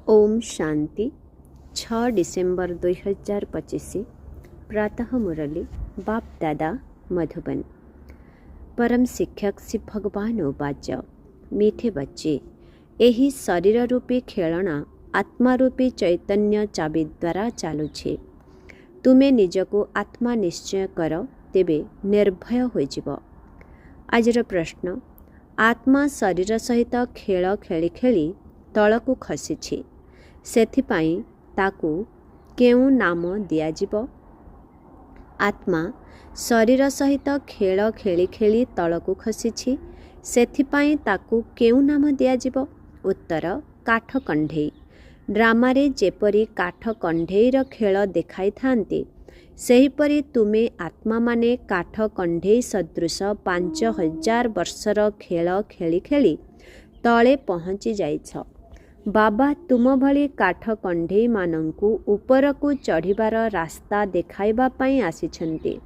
Om Shanti 6 December 2025 प्रातः मुरली बाप दादा मधुबन। परम शिक्षक श्री भगवान उवाच मीठे बच्चे, यही शरीर रूपी खेलना आत्मा रूपी चैतन्य चाबी द्वारा चलुछे। तुमे निजको आत्मा निश्चय कर, तेबे निर्भय होइजिब। आजर प्रश्न, आत्मा शरीर सहित खेल खेली खेली तलकू खसीछि, सेथिपाई ताकू केउ नाम दियाजिब? आत्मा शरीर सहित खेल खेली खेली तलकू खसीछि, सेथिपाई ताकू केउ नाम दियाजिब? उत्तर, काठ कंढेई। ड्रामारे जेपरी काठ कंढेईर खेल देखाई थांती, सेहीपरि तुमे आत्मा माने काठ कंढेई सदृश 5000 वर्षर खेल खेली खेली तले पहुँची जाइछ। बाबा तुम भली काठ कंढेई मानंकु उपरकू चढ़िबार रास्ता देखाइबा पाई आसिछन्ति।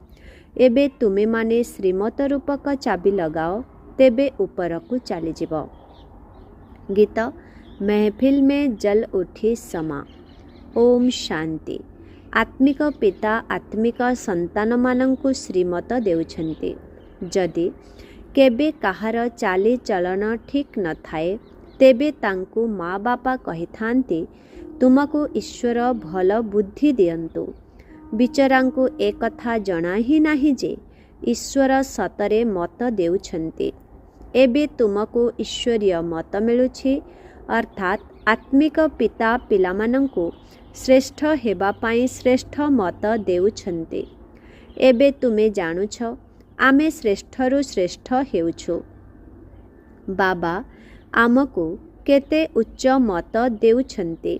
एबे तुमे माने श्रीमत रूपक चाबी लगाओ, तेबे उपरकू चलीजिब। गीत महफिल में जल उठी समा। ओम शांति। आत्मिक पिता आत्मिक संतान मानंकु श्रीमत देउछन्ति। जदि केबे काहार चाली चलन ठीक न थाए, तेबे तांकु माँ बापा कही थांती, तुमको ईश्वर भल बुद्धि दियंतु। बिचरांकु एक कथा जना ही नाही जे ईश्वर सतरे मत देउछन्ति। एबे तुमको ईश्वरीय मत मिलुछि, अर्थात आत्मिक पिता पिलामानंकु श्रेष्ठ हेबा पाई श्रेष्ठ मत देउछन्ति। एबे तुमे जानुछ, आमे श्रेष्ठरु श्रेष्ठ हेउछु। बाबा आमको केते उच्च मत देउछन्ति।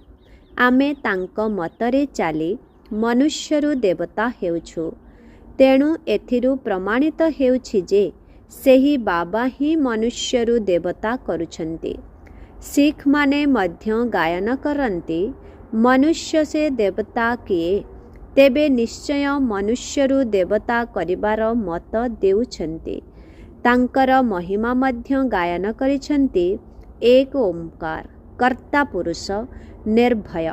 आमे तांक मतरे चाली मनुष्यरु देवता हेउछु। तेणु एथिरु प्रमाणित हेउछि जे सेही बाबा ही मनुष्यरु देवता करुछन्ति। सिख माने मध्य गायन करन्ति, मनुष्य से देवता किए? तेबे निश्चय मनुष्यरु देवता करिबार मत देउछन्ति। तांकर महिमा मध्य गायन करिछन्ति, एक ओंकार कर्ता पुरुष निर्भय।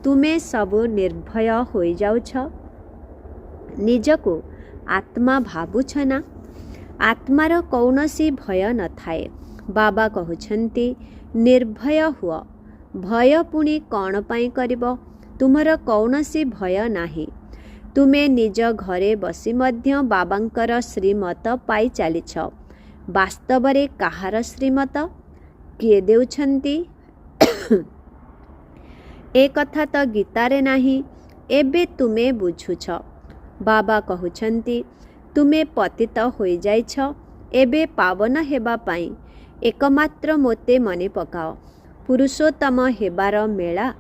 तुमे सबु निर्भय होई जाउछ। निजको आत्मा भाबुछ ना? आत्मार कौनसी भय न थाए। बाबा कहुछन्ति, निर्भय हुआ। भय पुणी कौन पाई करिब? तुमर कौनसी भय नाही। तुमे निज घरे बसी मध्य बाबांकर श्रीमत पाई चालिछ। वास्तवरे काहार श्रीमत किए देउछन्ति? ए कथा तो गीतारे नाही। एबे तुमे बुझुछ। बाबा कहुछन्ति, तुमे पतित होई जाइछ। एबे पावन हेबा पाई एकमात्र मोते मने पकाओ। पुरुषोत्तम हेबार मेला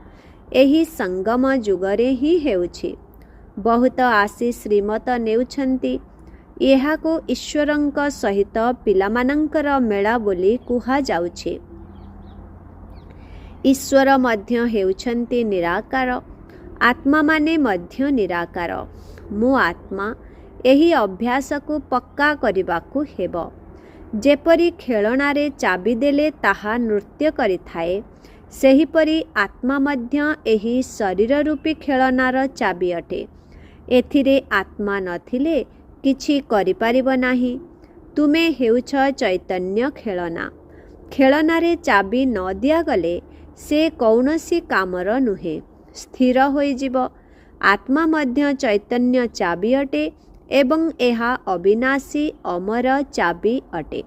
एही संगम जुगरे ही हेउछि। बहुत आसी श्रीमत नेउछन्ति। एहाको ईश्वरंक सहित पिलामानंकर मेला बोली कुहा जाउछि। ईश्वर मध्य हेउछन्ति निराकार। आत्मा माने मध्य निराकार। मु आत्मा, एही अभ्यास को पक्का करिबाकु हेबो। जेपरी खेलनारे चाबी देले ताहा नृत्य करिथाए, सेहीपरि आत्मा मध्य एही शरीर रूपी खेलनार चाबी अटे। एथिरे आत्मा नथिले किछि करिपारिब नाही। तुमे हेउछ चैतन्य खेलना। खेलनारे चाबी न दियागले से कौनसी कामर नुहे, स्थिर होइजिब। आत्मा मध्य चैतन्य चाबी अटे एवं एहा अविनाशी अमर चाबी अटे।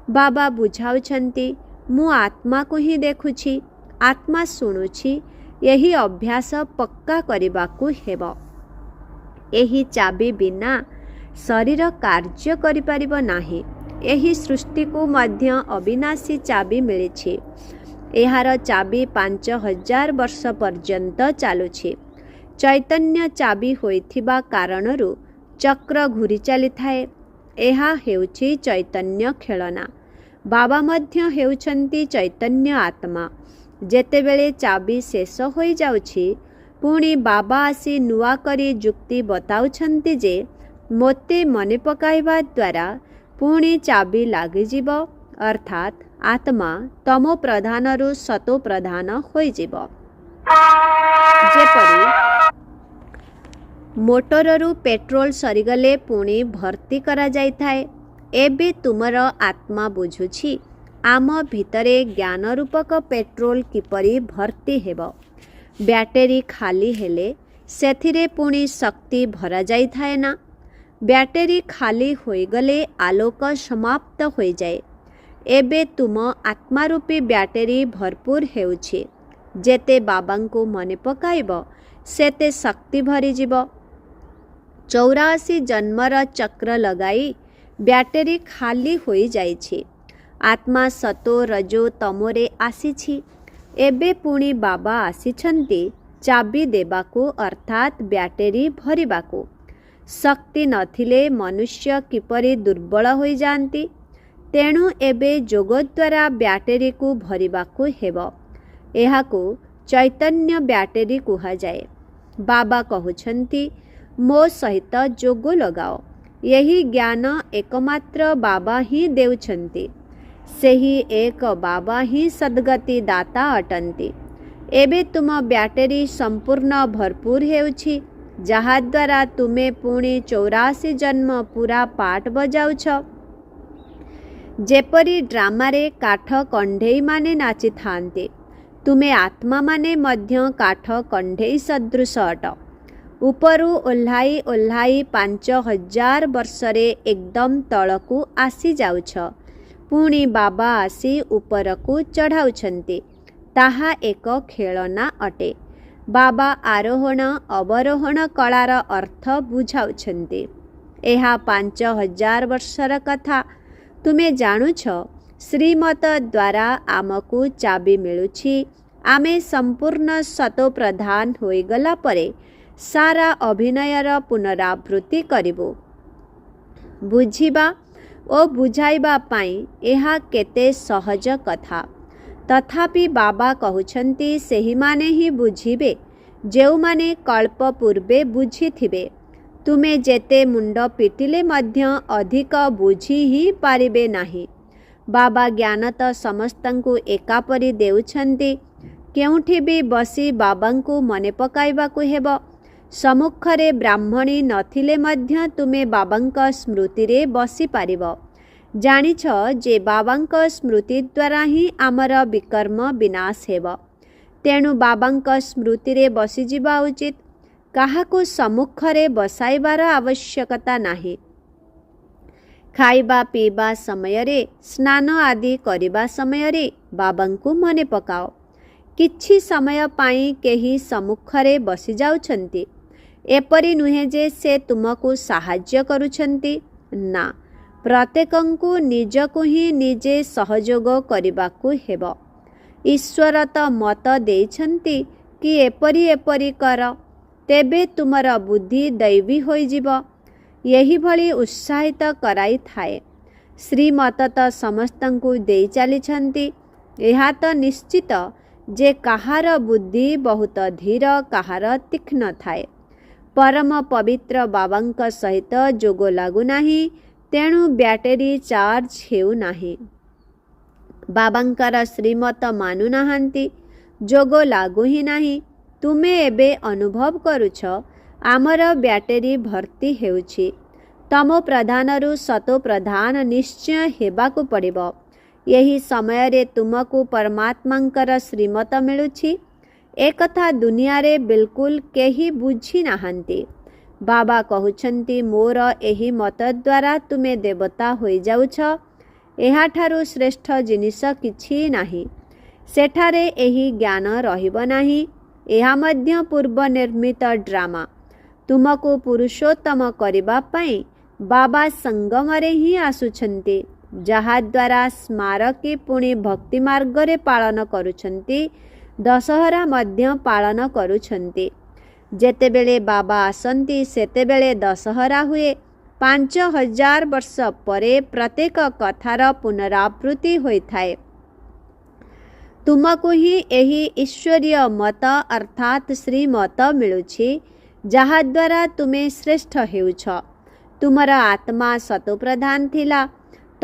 बाबा बुझाउछन्ति, मु आत्मा को ही देखुछि, आत्मा शुणुछि। यही अभ्यास पक्का करिबाकु हेबो। एही चाबी बिना शरीर कार्य करिपारिब नाही। एही सृष्टि को मध्य अविनाशी चाबी मिलिछि। एहार चाबी 5000 वर्ष पर्यंत चालुछि। चैतन्य चाबी होइथिबा कारणरु चक्र घुरी चली थाए। एहा हेउछि चैतन्य खेलना। बाबा मध्य हेउछन्ति चैतन्य आत्मा। जेतेबेले चाबी शेष होई जाउछि, पुणी बाबा आसी नुआ करी जुक्ति बताउछन्ति जे मोते मने पकाइबा द्वारा पुणी चाबी लागिजिब, अर्थात आत्मा तमो प्रधानरू सतो प्रधान होइजिब। जेपरि मोटररू पेट्रोल सरीगले पुणी भर्ती करा जाई थाए, एबे तुमर आत्मा बुझुछि आम भितरे ज्ञान रूपक पेट्रोल किपरि भर्ती हेब। ब्याटेरी खाली हेले सेथिरे पुणी शक्ति भरा जाई थाए ना। ब्याटेरी खाली होइगले आलोक समाप्त होई जाए। एबे तुम आत्मारूपी ब्याटेरी भरपूर हेउछि। जेते बाबांको मने पकाइब सेते शक्ति भरी जीव। 84 जन्मर चक्र लगाई ब्याटेरी खाली होई जाइछि। आत्मा सतो रजो तमोरे आसीछि। एबे पुणी बाबा आसीछन्ति चाबी देबाको अर्थात ब्याटेरी भरिबाको। शक्ति नथिले मनुष्य किपरि दुर्बल होई जांती। तेणु एबे जोग द्वारा ब्याटेरी को भरिबाको हेब। एहाको चैतन्य ब्याटेरी कुहा जाए। बाबा कहुछन्ति मो सहित जोग लगाओ। यही ज्ञान एकमात्र बाबा ही देउछन्ति। सेही एक बाबा ही सद्गति दाता अटन्ति। एबे तुम ब्याटेरी संपूर्ण भरपूर हेउछि, जहा द्वारा तुमे पुणी 84 जन्म पूरा पाठ बजाउछ। जेपरि ड्रामारे काठ कंढेई माने नाची थांते, तुमे आत्मा माने मध्य काठ कंढेई सदृश अट। उपरु ओह्लाई ओह्लाई 5000 वर्षरे एकदम तळकु आसी जाउछ। पुणी बाबा आसी उपरकु चढ़ाउछन्ति। ताहा एक खेलना अटे। बाबा आरोहण अवरोहण कलार अर्थ बुझाउछन्ति। एहा 5000 वर्षर कथा। तुमे जानुछ श्रीमत द्वारा आमकु चाबी मिलुछि। आमे संपूर्ण सतो प्रधान होइगला परे सारा अभिनयर पुनरावृत्ति करिबो। बुझिबा ओ बुझाइबा पाई एहा केते सहज कथा। तथापि बाबा कहुछन्ति सेही माने ही बुझिबे जेउमाने कल्प पूर्वे बुझिथिबे। तुमे जेते मुंड पिटिले मध्य अधिक बुझी ही पारिबे नाही। बाबा ज्ञान तो समस्तंकु एकापरि देउछन्ति। केउठी भी बसी बाबांकु मने पकाइबाकु हेब। सम्मुखरे ब्राह्मणी नथिले मध्य तुमे बाबांक स्मृतिरे बसी पारिब। जानिछ जे बाबांक स्मृति द्वारा ही आमर विकर्म विनाश हेब। तेणु बाबांक स्मृतिरे बसी जिबा उचित। काहाकु सम्मुखरे बसाइबार आवश्यकता नाही। खाइबा पीबा समयरे स्नान आदि करिबा समयरे बाबांकु मने पकाओ। किछि समय पाई केही सम्मुखरे बसी जाउछन्ति। एपरि नुहे जे से तुमकु साहाय्य करुछन्ति ना। प्रत्येकंकु निजकु ही निजे सहयोग करिबाकु हेब। ईश्वर त मत देइछन्ति कि एपरि एपरि कर, तेबे तुमर बुद्धि दैवी होई जिव। यही भली उत्साहित कराई थाए। श्रीमत त समस्तंकु देई चालिछन्ति। एहा त निश्चित जे काहार बुद्धि बहुत धीर, काहार तीक्ष्ण थाए। परम पवित्र बाबांक सहित जोग लागु नाही। तेणु ब्याटेरी चार्ज हेउ नाही। बाबांकर श्रीमत मानु नाहांती। जोग लागु ही नाही। तुमे एबे अनुभव करुछ आमर ब्याटेरी भर्ती हेउछि। तमो प्रधानरू सतो प्रधान निश्चय हेबाकु पड़िब। यही समय रे तुमकु परमात्मांकर श्रीमत मिलुछि। एकथा दुनिया रे बिल्कुल केही बुझी नाहांती। बाबा कहुछन्ति मोर एही मत द्वारा तुमे देवता होई जाउछ। एहाठारु श्रेष्ठ जिनिस किछि नाही। सेठारे एही ज्ञान रहिब नाही। एहा मध्य पूर्व निर्मित ड्रामा। तुमको पुरुषोत्तम करिबा पाई बाबा संगमरे ही आसुछन्ति, जहा द्वारा स्मारकी पुणी भक्ति मार्ग रे पालन करुछन्ति। दशहरा मध्य पालन करुछन्ति। जेतेबेले बाबा आसन्ति सेतेबेले दशहरा हुए। 5000 वर्ष परे प्रत्येक कथार पुनरावृत्ति होइथाए। तुमको ही एही ईश्वरीय मत अर्थात श्रीमत मिलुछि, जहा द्वारा तुमे श्रेष्ठ हेउछ। तुमर आत्मा सतो प्रधान थिला।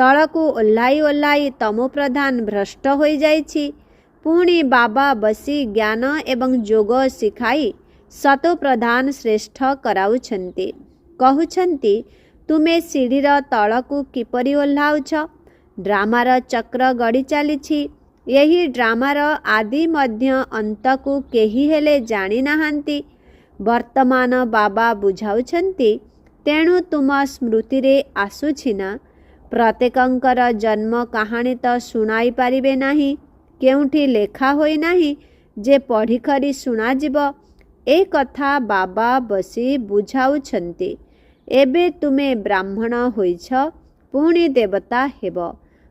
ତଳକୁ ଓହ୍ଲାଇ ଓହ୍ଲାଇ ତମୋ ପ୍ରଧାନ ଭ୍ରଷ୍ଟ ହୋଇଯାଇଛି। ପୁଣି ବାବା ବସି ଜ୍ଞାନ ଏବଂ ଯୋଗ ଶିଖାଇ ସତୋ ପ୍ରଧାନ ଶ୍ରେଷ୍ଠ କରାଉଛନ୍ତି। କହୁଛନ୍ତି, ତୁମେ ସିଡ଼ିର ତଳକୁ କିପରି ଓହ୍ଲାଉଛ? ଡ୍ରାମାର ଚକ୍ର ଗଡ଼ି ଚାଲିଛି। ଏହି ଡ୍ରାମାର ଆଦି ମଧ୍ୟ ଅନ୍ତକୁ କେହି ହେଲେ ଜାଣିନାହାନ୍ତି। ବର୍ତ୍ତମାନ ବାବା ବୁଝାଉଛନ୍ତି, ତେଣୁ ତୁମ ସ୍ମୃତିରେ ଆସୁଛି ନା? ପ୍ରତ୍ୟେକଙ୍କର ଜନ୍ମ କାହାଣୀ ତ ଶୁଣାଇ ପାରିବେ ନାହିଁ। କେଉଁଠି ଲେଖା ହୋଇନାହିଁ ଯେ ପଢ଼ିକରି ଶୁଣାଯିବ। ଏ କଥା ବାବା ବସି ବୁଝାଉଛନ୍ତି। ଏବେ ତୁମେ ବ୍ରାହ୍ମଣ ହୋଇଛ, ପୁଣି ଦେବତା ହେବ।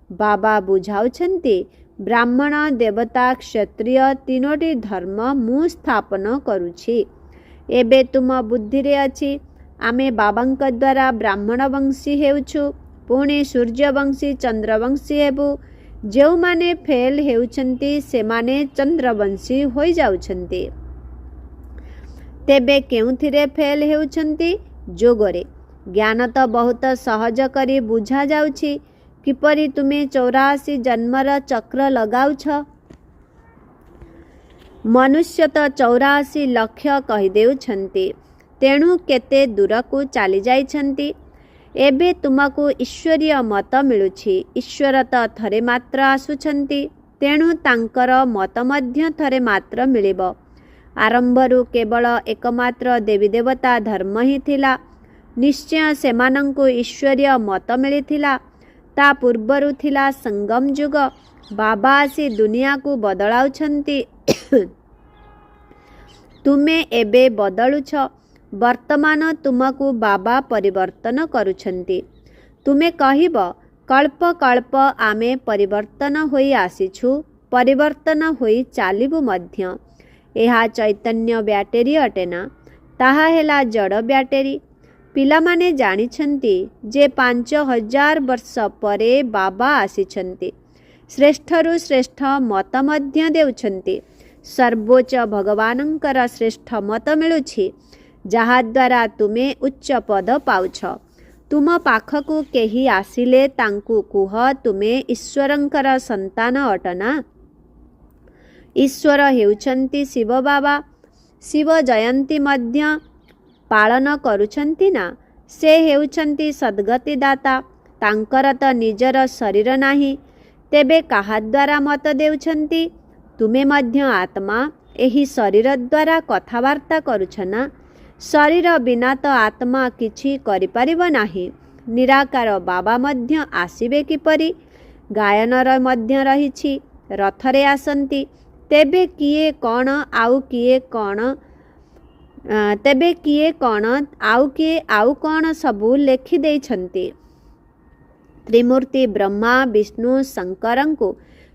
ବାବା ବୁଝାଉଛନ୍ତି, ବ୍ରାହ୍ମଣ, ଦେବତା, କ୍ଷତ୍ରିୟ ତିନୋଟି ଧର୍ମ ମୁଁ ସ୍ଥାପନ କରୁଛି। ଏବେ ତୁମ ବୁଦ୍ଧିରେ ଅଛି, ଆମେ ବାବାଙ୍କ ଦ୍ୱାରା ବ୍ରାହ୍ମଣ ବଂଶୀ ହେଉଛୁ, ପୁଣି ସୂର୍ଯ୍ୟବଂଶୀ, ଚନ୍ଦ୍ରବଂଶୀ ହେବୁ। ଯେଉଁମାନେ ଫେଲ୍ ହେଉଛନ୍ତି ସେମାନେ ଚନ୍ଦ୍ରବଂଶୀ ହୋଇଯାଉଛନ୍ତି। ତେବେ କେଉଁଥିରେ ଫେଲ୍ ହେଉଛନ୍ତି? ଯୋଗରେ। ଜ୍ଞାନ ତ ବହୁତ ସହଜ କରି ବୁଝାଯାଉଛି। କିପରି ତୁମେ 84 ଜନ୍ମର ଚକ୍ର ଲଗାଉଛ? ମନୁଷ୍ୟ ତ 84 ଲକ୍ଷ କହିଦେଉଛନ୍ତି। ତେଣୁ କେତେ ଦୂରକୁ ଚାଲିଯାଇଛନ୍ତି। ଏବେ ତୁମକୁ ଈଶ୍ୱରୀୟ ମତ ମିଳୁଛି। ଈଶ୍ୱର ତ ଥରେ ମାତ୍ର ଆସୁଛନ୍ତି, ତେଣୁ ତାଙ୍କର ମତ ମଧ୍ୟ ଥରେ ମାତ୍ର ମିଳିବ। ଆରମ୍ଭରୁ କେବଳ ଏକମାତ୍ର ଦେବୀ ଦେବତା ଧର୍ମ ହିଁ ଥିଲା। ନିଶ୍ଚୟ ସେମାନଙ୍କୁ ଈଶ୍ୱରୀୟ ମତ ମିଳିଥିଲା। ତା ପୂର୍ବରୁ ଥିଲା ସଙ୍ଗମ ଯୁଗ। ବାବା ଆସି ଦୁନିଆକୁ ବଦଳାଉଛନ୍ତି। ତୁମେ ଏବେ ବଦଳୁଛ। ବର୍ତ୍ତମାନ ତୁମକୁ ବାବା ପରିବର୍ତ୍ତନ କରୁଛନ୍ତି। ତୁମେ କହିବ, କଳ୍ପ କଳ୍ପ ଆମେ ପରିବର୍ତ୍ତନ ହୋଇ ଆସିଛୁ, ପରିବର୍ତ୍ତନ ହୋଇ ଚାଲିବୁ ମଧ୍ୟ। ଏହା ଚୈତନ୍ୟ ବ୍ୟାଟେରୀ ଅଟେ ନା? ତାହା ହେଲା ଜଡ଼ ବ୍ୟାଟେରୀ। ପିଲାମାନେ ଜାଣିଛନ୍ତି ଯେ 5000 ବର୍ଷ ପରେ ବାବା ଆସିଛନ୍ତି। ଶ୍ରେଷ୍ଠରୁ ଶ୍ରେଷ୍ଠ ମତ ମଧ୍ୟ ଦେଉଛନ୍ତି। ସର୍ବୋଚ୍ଚ ଭଗବାନଙ୍କର ଶ୍ରେଷ୍ଠ ମତ ମିଳୁଛି, ଯାହାଦ୍ୱାରା ତୁମେ ଉଚ୍ଚ ପଦ ପାଉଛ। ତୁମ ପାଖକୁ କେହି ଆସିଲେ ତାଙ୍କୁ କୁହ, ତୁମେ ଈଶ୍ୱରଙ୍କର ସନ୍ତାନ ଅଟ ନା? ଈଶ୍ୱର ହେଉଛନ୍ତି ଶିବ ବାବା। ଶିବ ଜୟନ୍ତୀ ମଧ୍ୟ ପାଳନ କରୁଛନ୍ତି ନା? ସେ ହେଉଛନ୍ତି ସଦ୍ଗତି ଦାତା। ତାଙ୍କର ତ ନିଜର ଶରୀର ନାହିଁ। ତେବେ କାହାଦ୍ୱାରା ମତ ଦେଉଛନ୍ତି? ତୁମେ ମଧ୍ୟ ଆତ୍ମା। ଏହି ଶରୀର ଦ୍ୱାରା କଥାବାର୍ତ୍ତା କରୁଛ ନା? ଶରୀର ବିନା ତ ଆତ୍ମା କିଛି କରିପାରିବ ନାହିଁ। ନିରାକାର ବାବା ମଧ୍ୟ ଆସିବେ କିପରି? ଗାୟନର ମଧ୍ୟ ରହିଛି। ରଥରେ ଆସନ୍ତି। ତେବେ କିଏ କ'ଣ ଆଉ କିଏ କ'ଣ ଆଉ କ'ଣ ସବୁ ଲେଖିଦେଇଛନ୍ତି। ତ୍ରିମୂର୍ତ୍ତି ବ୍ରହ୍ମା, ବିଷ୍ଣୁ, ଶଙ୍କରଙ୍କୁ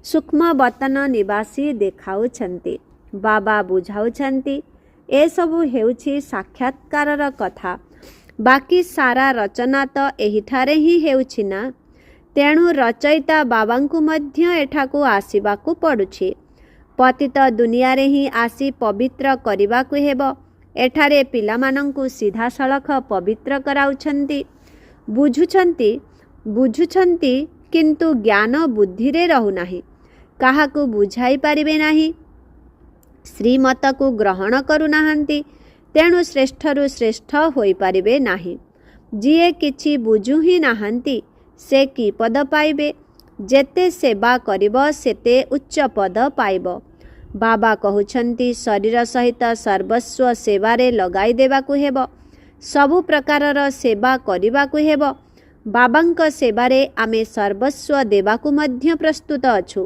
ସୂକ୍ଷ୍ମ ବତନ ନିବାସୀ ଦେଖାଉଛନ୍ତି। ବାବା ବୁଝାଉଛନ୍ତି, ଏସବୁ ହେଉଛି ସାକ୍ଷାତକାରର କଥା। ବାକି ସାରା ରଚନା ତ ଏହିଠାରେ ହିଁ ହେଉଛି ନା? ତେଣୁ ରଚୟିତା ବାବାଙ୍କୁ ମଧ୍ୟ ଏଠାକୁ ଆସିବାକୁ ପଡ଼ୁଛି। ପତିତ ଦୁନିଆରେ ହିଁ ଆସି ପବିତ୍ର କରିବାକୁ ହେବ। ଏଠାରେ ପିଲାମାନଙ୍କୁ ସିଧାସଳଖ ପବିତ୍ର କରାଉଛନ୍ତି। ବୁଝୁଛନ୍ତି କିନ୍ତୁ ଜ୍ଞାନ ବୁଦ୍ଧିରେ ରହୁନାହିଁ। କାହାକୁ ବୁଝାଇ ପାରିବେ ନାହିଁ। ଶ୍ରୀମତକୁ ଗ୍ରହଣ କରୁନାହାନ୍ତି। ତେଣୁ ଶ୍ରେଷ୍ଠରୁ ଶ୍ରେଷ୍ଠ ହୋଇପାରିବେ ନାହିଁ। ଯିଏ କିଛି ବୁଝୁ ହିଁ ନାହାନ୍ତି, ସେ କି ପଦ ପାଇବେ? ଯେତେ ସେବା କରିବ ସେତେ ଉଚ୍ଚ ପଦ ପାଇବ। ବାବା କହୁଛନ୍ତି, ଶରୀର ସହିତ ସର୍ବସ୍ୱ ସେବାରେ ଲଗାଇ ଦେବାକୁ ହେବ। ସବୁ ପ୍ରକାରର ସେବା କରିବାକୁ ହେବ। ବାବାଙ୍କ ସେବାରେ ଆମେ ସର୍ବସ୍ୱ ଦେବାକୁ ମଧ୍ୟ ପ୍ରସ୍ତୁତ ଅଛୁ।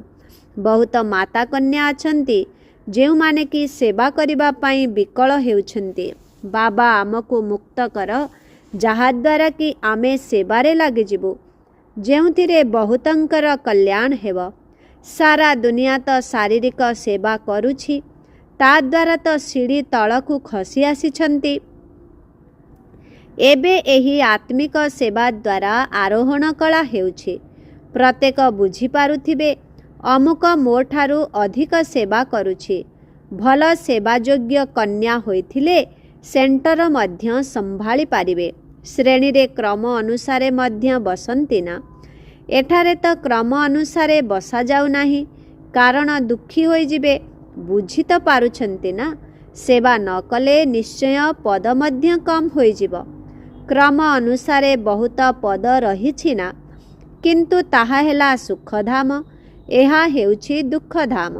ବହୁତ ମାତା କନ୍ୟା ଅଛନ୍ତି ଯେଉଁମାନେ କି ସେବା କରିବା ପାଇଁ ବିକଳ ହେଉଛନ୍ତି। ବାବା ଆମକୁ ମୁକ୍ତ କର, ଯାହାଦ୍ୱାରା କି ଆମେ ସେବାରେ ଲାଗିଯିବୁ, ଯେଉଁଥିରେ ବହୁତଙ୍କର କଲ୍ୟାଣ ହେବ। ସାରା ଦୁନିଆ ତ ଶାରୀରିକ ସେବା କରୁଛି। ତା ଦ୍ୱାରା ତ ସିଡ଼ି ତଳକୁ ଖସି ଆସିଛନ୍ତି। ଏବେ ଏହି ଆତ୍ମିକ ସେବା ଦ୍ୱାରା ଆରୋହଣ କଳା ହେଉଛି। ପ୍ରତ୍ୟେକ ବୁଝିପାରୁଥିବେ, ଅମୁକ ମୋ ଠାରୁ ଅଧିକ ସେବା କରୁଛି। ଭଲ ସେବାଯୋଗ୍ୟ କନ୍ୟା ହୋଇଥିଲେ ସେଣ୍ଟର ମଧ୍ୟ ସମ୍ଭାଳି ପାରିବେ। ଶ୍ରେଣୀରେ କ୍ରମ ଅନୁସାରେ ମଧ୍ୟ ବସନ୍ତି ନା? ଏଠାରେ ତ କ୍ରମ ଅନୁସାରେ ବସାଯାଉ ନାହିଁ, କାରଣ ଦୁଃଖୀ ହୋଇଯିବେ। ବୁଝି ତ ପାରୁଛନ୍ତି ନା? ସେବା ନ କଲେ ନିଶ୍ଚୟ ପଦ ମଧ୍ୟ କମ୍ ହୋଇଯିବ। କ୍ରମ ଅନୁସାରେ ବହୁତ ପଦ ରହିଛି ନା, କିନ୍ତୁ ତାହା ହେଲା ସୁଖଧାମ, ଏହା ହେଉଛି ଦୁଃଖଧାମ।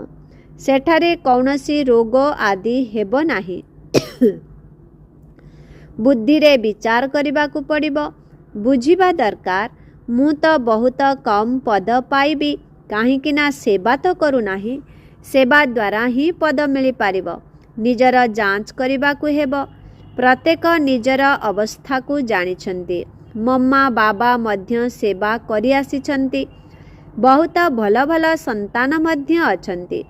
ସେଠାରେ କୌଣସି ରୋଗ ଆଦି ହେବ ନାହିଁ। ବୁଦ୍ଧିରେ ବିଚାର କରିବାକୁ ପଡ଼ିବ। ବୁଝିବା ଦରକାର, ମୁଁ ତ ବହୁତ କମ୍ ପଦ ପାଇବି, କାହିଁକି ନା ସେବା ତ କରୁନାହିଁ। ସେବା ଦ୍ୱାରା ହିଁ ପଦ ମିଳିପାରିବ। ନିଜର ଯାଞ୍ଚ କରିବାକୁ ହେବ। ପ୍ରତ୍ୟେକ ନିଜର ଅବସ୍ଥାକୁ ଜାଣିଛନ୍ତି। ମମ୍ମା ବାବା ମଧ୍ୟ ସେବା କରିଆସିଛନ୍ତି। ବହୁତ ଭଲ ଭଲ ସନ୍ତାନ ମଧ୍ୟ ଅଛନ୍ତି,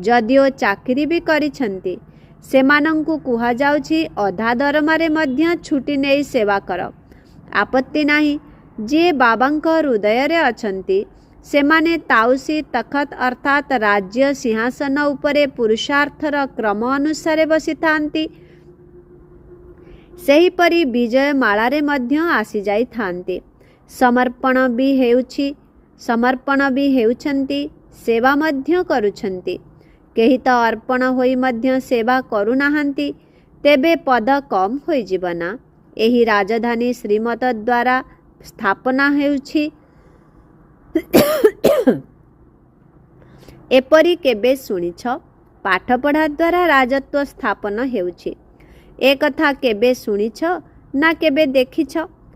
ଯଦିଓ ଚାକିରି ବି କରିଛନ୍ତି। ସେମାନଙ୍କୁ କୁହାଯାଉଛି ଅଧା ଦରମାରେ ମଧ୍ୟ ଛୁଟି ନେଇ ସେବା କର। ଆପତ୍ତି ନାହିଁ। ଯିଏ ବାବାଙ୍କ ହୃଦୟରେ ଅଛନ୍ତି, ସେମାନେ ତାଉସି ତଖତ ଅର୍ଥାତ୍ ରାଜ୍ୟ ସିଂହାସନ ଉପରେ ପୁରୁଷାର୍ଥର କ୍ରମ ଅନୁସାରେ ବସିଥାନ୍ତି। ସେହିପରି ବିଜୟ ମାଳାରେ ମଧ୍ୟ ଆସିଯାଇଥାନ୍ତି। ସମର୍ପଣ ବି ହେଉଛନ୍ତି, ସେବା ମଧ୍ୟ କରୁଛନ୍ତି। କେହି ତ ଅର୍ପଣ ହୋଇ ମଧ୍ୟ ସେବା କରୁନାହାନ୍ତି। ତେବେ ପଦ କମ୍ ହୋଇଯିବ ନା? ଏହି ରାଜଧାନୀ ଶ୍ରୀମତ ଦ୍ୱାରା ସ୍ଥାପନା ହେଉଛି। ଏପରି କେବେ ଶୁଣିଛ? ପାଠପଢ଼ା ଦ୍ୱାରା ରାଜତ୍ୱ ସ୍ଥାପନ ହେଉଛି। ଏ କଥା କେବେ ଶୁଣିଛ ନା କେବେ ଦେଖିଛ?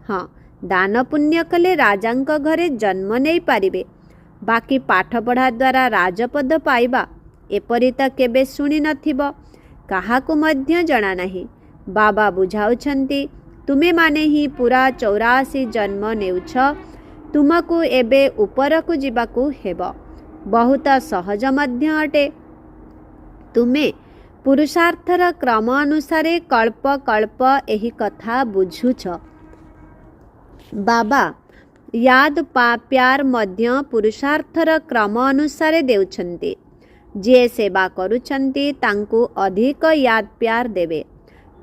ହଁ, ଦାନ ପୁଣ୍ୟ କଲେ ରାଜାଙ୍କ ଘରେ ଜନ୍ମ ନେଇପାରିବେ। ବାକି ପାଠପଢ଼ା ଦ୍ୱାରା ରାଜପଦ ପାଇବା, ଏପରି ତ କେବେ ଶୁଣି ନଥିବ। କାହାକୁ ମଧ୍ୟ ଜଣାନାହିଁ। ବାବା ବୁଝାଉଛନ୍ତି, ତୁମେମାନେ ହିଁ ପୁରା 84 ଜନ୍ମ ନେଉଛ। ତୁମକୁ ଏବେ ଉପରକୁ ଯିବାକୁ ହେବ। ବହୁତ ସହଜ ମଧ୍ୟ ଅଟେ। ତୁମେ ପୁରୁଷାର୍ଥର କ୍ରମ ଅନୁସାରେ କଳ୍ପ କଳ୍ପ ଏହି କଥା ବୁଝୁଛ। ବାବା ୟାଦ ପ୍ୟାର ମଧ୍ୟ ପୁରୁଷାର୍ଥର କ୍ରମ ଅନୁସାରେ ଦେଉଛନ୍ତି। ଯିଏ ସେବା କରୁଛନ୍ତି ତାଙ୍କୁ ଅଧିକ ୟାଦ ପ୍ୟାର ଦେବେ।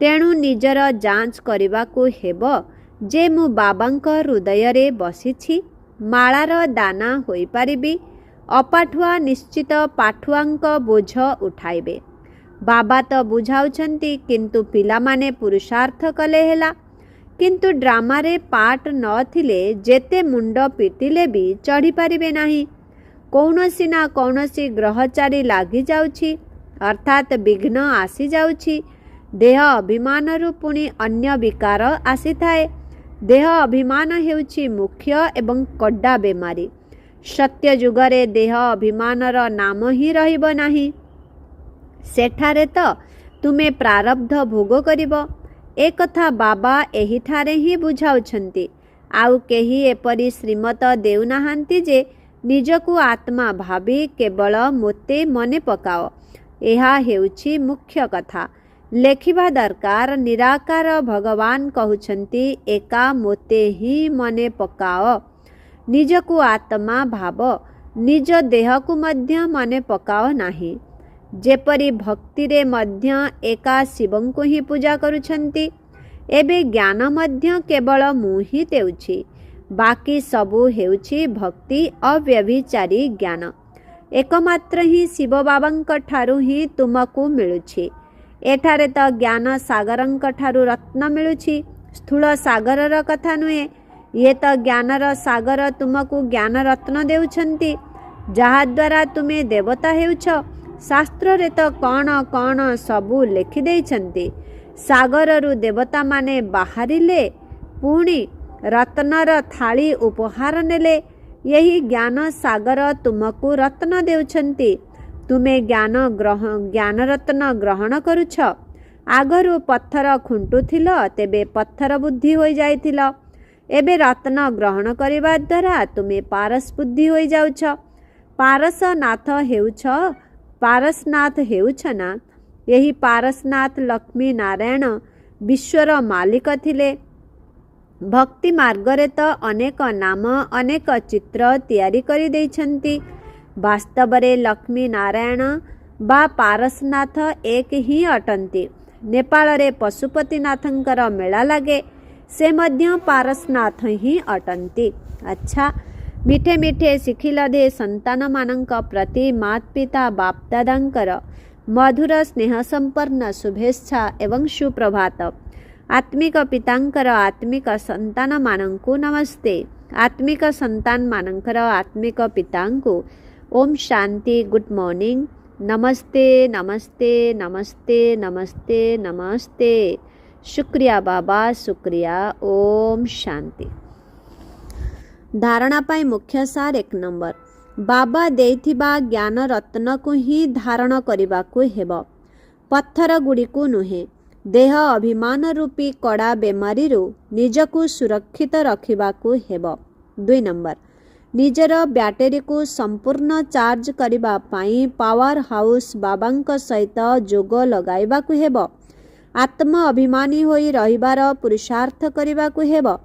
ତେଣୁ ନିଜର ଯାଞ୍ଚ କରିବାକୁ ହେବ ଯେ ମୁଁ ବାବାଙ୍କ ହୃଦୟରେ ବସିଛି। ମାଳାର ଦାନା ହୋଇପାରିବି। ଅପାଠୁଆ ନିଶ୍ଚିତ ପାଠୁଆଙ୍କ ବୋଝ ଉଠାଇବେ। ବାବା ତ ବୁଝାଉଛନ୍ତି, କିନ୍ତୁ ପିଲାମାନେ ପୁରୁଷାର୍ଥ କଲେ ହେଲା। କିନ୍ତୁ ଡ୍ରାମାରେ ପାର୍ଟ ନଥିଲେ ଯେତେ ମୁଣ୍ଡ ପିଟିଲେ ବି ଚଢ଼ିପାରିବେ ନାହିଁ। କୌଣସି ନା କୌଣସି ଗ୍ରହଚାରୀ ଲାଗିଯାଉଛି, ଅର୍ଥାତ୍ ବିଘ୍ନ ଆସିଯାଉଛି। ଦେହ ଅଭିମାନରୁ ପୁଣି ଅନ୍ୟ ବିକାର ଆସିଥାଏ। ଦେହ ଅଭିମାନ ହେଉଛି ମୁଖ୍ୟ ଏବଂ କଡ୍ଡା ବେମାରୀ। ସତ୍ୟ ଯୁଗରେ ଦେହ ଅଭିମାନର ନାମ ହିଁ ରହିବ ନାହିଁ। ସେଠାରେ ତ ତୁମେ ପ୍ରାରବ୍ଧ ଭୋଗ କରିବ। ଏ କଥା ବାବା ଏହିଠାରେ ହିଁ ବୁଝାଉଛନ୍ତି। ଆଉ କେହି ଏପରି ଶ୍ରୀମତ ଦେଉନାହାନ୍ତି ଯେ ନିଜକୁ ଆତ୍ମା ଭାବି କେବଳ ମୋତେ ମନେ ପକାଅ। ଏହା ହେଉଛି ମୁଖ୍ୟ କଥା। ଲେଖିବା ଦରକାର, ନିରାକାର ଭଗବାନ କହୁଛନ୍ତି, ଏକା ମୋତେ ହିଁ ମନେ ପକାଅ। ନିଜକୁ ଆତ୍ମା ଭାବ, ନିଜ ଦେହକୁ ମଧ୍ୟ ମନେ ପକାଅ ନାହିଁ। ଯେପରି ଭକ୍ତିରେ ମଧ୍ୟ ଏକା ଶିବଙ୍କୁ ହିଁ ପୂଜା କରୁଛନ୍ତି। ଏବେ ଜ୍ଞାନ ମଧ୍ୟ କେବଳ ମୁଁ ହିଁ ଦେଉଛି। ବାକି ସବୁ ହେଉଛି ଭକ୍ତି ଅବ୍ୟଭିଚାରୀ ଜ୍ଞାନ। ଏକମାତ୍ର ହିଁ ଶିବ ବାବାଙ୍କ ଠାରୁ ହିଁ ତୁମକୁ ମିଳୁଛି। ଏଠାରେ ତ ଜ୍ଞାନ ସାଗରଙ୍କ ଠାରୁ ରତ୍ନ ମିଳୁଛି। ସ୍ଥୂଳ ସାଗରର କଥା ନୁହେଁ। ଇଏ ତ ଜ୍ଞାନର ସାଗର ତୁମକୁ ଜ୍ଞାନ ରତ୍ନ ଦେଉଛନ୍ତି, ଯାହାଦ୍ୱାରା ତୁମେ ଦେବତା ହେଉଛ। ଶାସ୍ତ୍ରରେ ତ କ'ଣ କ'ଣ ସବୁ ଲେଖିଦେଇଛନ୍ତି। ସାଗରରୁ ଦେବତାମାନେ ବାହାରିଲେ, ପୁଣି ରତ୍ନର ଥାଳି ଉପହାର ନେଲେ। ଏହି ଜ୍ଞାନ ସାଗର ତୁମକୁ ରତ୍ନ ଦେଉଛନ୍ତି। ତୁମେ ଜ୍ଞାନ ରତ୍ନ ଗ୍ରହଣ କରୁଛ। ଆଗରୁ ପଥର ଖୁଣ୍ଟୁଥିଲ, ତେବେ ପଥର ବୁଦ୍ଧି ହୋଇଯାଇଥିଲ। ଏବେ ରତ୍ନ ଗ୍ରହଣ କରିବା ଦ୍ୱାରା ତୁମେ ପାରସ ବୁଦ୍ଧି ହୋଇଯାଉଛ। ପାରସନାଥ ହେଉଛ ନା? ଏହି ପାରସନାଥ ଲକ୍ଷ୍ମୀ ନାରାୟଣ ବିଶ୍ୱର ମାଲିକ ଥିଲେ। ଭକ୍ତି ମାର୍ଗରେ ତ ଅନେକ ନାମ, ଅନେକ ଚିତ୍ର ତିଆରି କରିଦେଇଛନ୍ତି। ବାସ୍ତବରେ ଲକ୍ଷ୍ମୀ ନାରାୟଣ ବା ପାରସନାଥ ଏକ ହିଁ ଅଟନ୍ତି। ନେପାଳରେ ପଶୁପତିନାଥଙ୍କର ମେଳା ଲାଗେ, ସେ ମଧ୍ୟ ପାରସନାଥ ହିଁ ଅଟନ୍ତି। ଆଚ୍ଛା, मिठे मिठे शिखिलधे संतान मानक प्रति मात पिता बापदादांकर मधुर स्नेह संपन्न शुभेच्छा एवं सुप्रभात। आत्मिक पितांकर आत्मिक संतान मानंकु नमस्ते। आत्मिक संतान मानंकर आत्मिक पितांकु ओम शांति गुड मॉर्निंग नमस्ते नमस्ते नमस्ते नमस्ते नमस्ते। शुक्रिया बाबा शुक्रिया। ओम शांति। धारणा पाई मुख्य सार 1 नंबर बाबा देइथिबा ज्ञान रत्न को ही धारण करिबा को हेबो, पत्थर गुडी को नुहे। देह अभिमान रूपी कड़ा बेमारी रो निजको सुरक्षित रखिबा को हेबो। 2 नंबर निजर बैटरी को संपूर्ण चार्ज करिबा पाई पावर हाउस बाबांक सहित जोग लगाइबा को हेबो। आत्म अभिमानी होई रहिबार पुरुषार्थ करिबा को हेबो।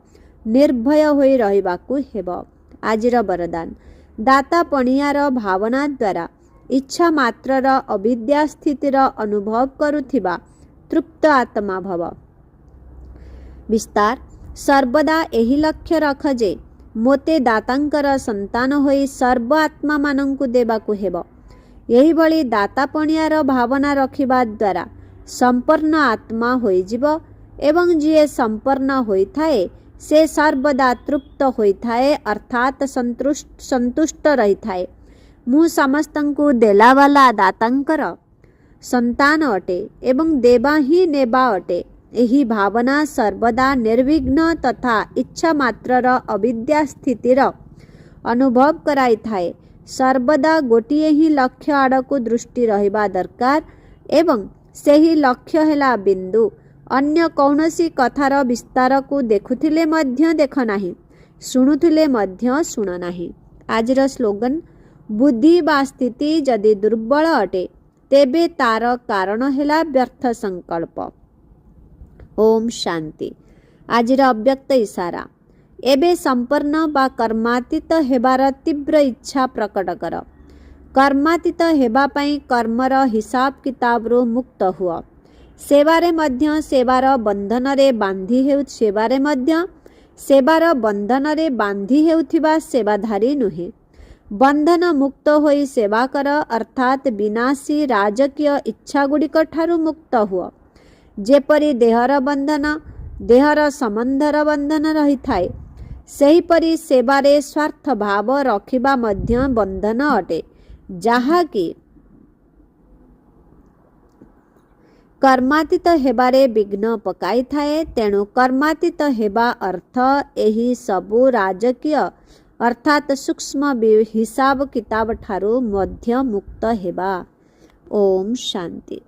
निर्भय होई रहिबा को हेबो। आजिर वरदान दाता पणियार भावना द्वारा इच्छा मात्रर अविद्या स्थितिर अनुभव करुथिबा तृप्त आत्मा भव। विस्तार सर्वदा एही लक्ष्य रख जे मोते दातांकर संतान होई सर्व आत्मा मानंकु देबाकु हेबो। एही भली दाता पणियार भावना रखिबा द्वारा संपूर्ण आत्मा होई जिवो एवं जिए संपूर्ण होई थाए से सर्वदा तृप्त होई थाए अर्थात संतुष्ट रही थाए। मु समस्तंकु देलावाला दातांकर संतान अटे एवं देवा ही नेबा अटे। एही भावना सर्वदा निर्विघ्न तथा इच्छा मात्रर अविद्या स्थितिर अनुभव कराई थाए। सर्वदा गोटिए ही लक्ष्य आड़कु दृष्टि रहिबा दरकार एवं सेही लक्ष्य हेला बिंदु। अन्य कौनसी कथार विस्तार को देखुथिले मध्य देख नाही, शुणुथिले मध्य शुण नाही। आजिर स्लोगन बुद्धि बा स्थिति जदि दुर्बल अटे तेबे तार कारण हेला व्यर्थ संकल्प। ओम शांति। आजिर अव्यक्त इशारा एबे संपन्न बा कर्मातीत हेबार तीव्र इच्छा प्रकट कर। कर्मातीत हेबा पाई कर्मर हिसाब किताबरु मुक्त हुआ। सेवारे मध्य सेवार बंधन रे बांधी हेउथिबा सेवाधारी नुहे। बंधन मुक्त होई सेवा कर अर्थात विनाशी राजकीय इच्छा गुड़िक ठारू मुक्त हुआ। जेपरी देहर बंधन देहर संबंधर बंधन रही थाए सेहीपरि सेवारे स्वार्थ भाव रखिबा मध्य बंधन अटे, जहा कि कर्मातीत हेबारे विघ्न पकाई थाए। तेणु कर्मातीत हेबा अर्थ एही सबु राजकीय अर्थात सूक्ष्म हिसाब किताब ठारू मध्य मुक्त हेबा। ओम शांति।